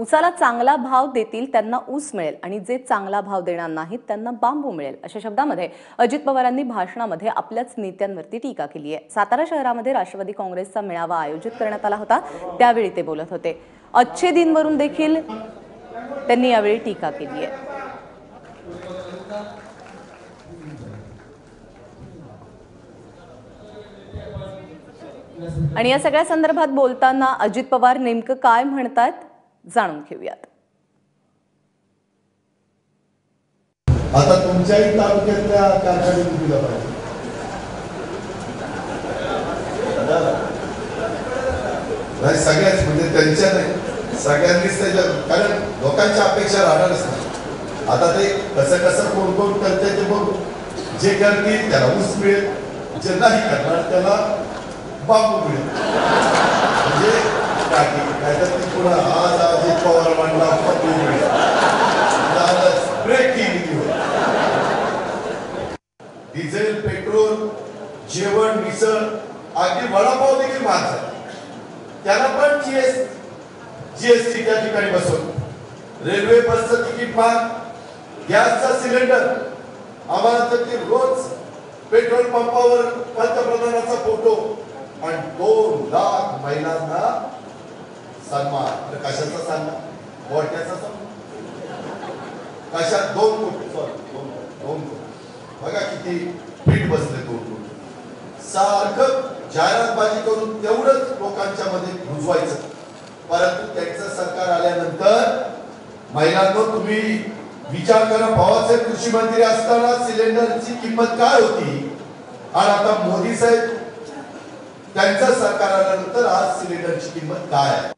ऊसाला चांगला भाव देतील त्यांना ऊस मिळेल आणि जे चांगला भाव देणार नाहीत त्यांना बांबू मिळेल अशा शब्दांमध्ये अजित पवारांनी भाषणामध्ये आपल्याच नेत्यांवरती टीका केली आहे। सातारा शहरामध्ये राष्ट्रवादी काँग्रेसचा मेळावा आयोजित करण्यात आला होता, त्यावेळी ते बोलत होते। अच्छे दिनवरून देखील त्यांनी यावेळी टीका केली आहे। आणि या सगळ्या संदर्भात बोलताना अजित पवार नेमकं काय म्हणतात जाणून घेऊयात। आता तुमच्याही तालुक्यातल्या कारखान्यात दिला पाहिजे नाही, सगळ्याच म्हणजे त्यांच्या नाही सगळ्यांनीच त्याच्या, कारण लोकांच्या अपेक्षा राहणारच नाही। आता ते कसं कसं कोण कोण करते ते बघू, जे करतील त्याला ऊस मिळेल, जे नाही करणार त्याला बांबू मिळेल। म्हणजे काय तर ती पुन्हा आज अजित पवार म्हणला बांबू मिळेल, ब्रेकिंग डिझेल, पेट्रोल, जेवण, मिसळ, अगदी वडापाव देखील महाग झाला, त्याला पण जीएसटी त्या ठिकाणी बसवतो। रेल्वे बसचं तिकीट महाग, गॅसचा सिलेंडर, आम्हाला तर ते रोज पेट्रोल पंपावर पंतप्रधानाचा फोटो आणि 2 लाख महिलांना सन्मान। कशाचा सन्मान? बोलण्याचा सन्मान कशात? 2 कोटी, सॉरी 2 कोटी। बघा किती फिट बसले 2 कोटी। सारखं जाहिरातबाजी करून तेवढंच लोकांच्या मध्ये रुजवायचं, परंतु त्यांचं सरकार आल्यानंतर महिलांनो तुम्ही विचार करा, भावाचे कृषी मंत्री असताना सिलेंडरची किंमत काय होती आणि आता मोदी साहेब त्यांचं सरकार आल्यानंतर आज सिलेंडरची किंमत काय आहे।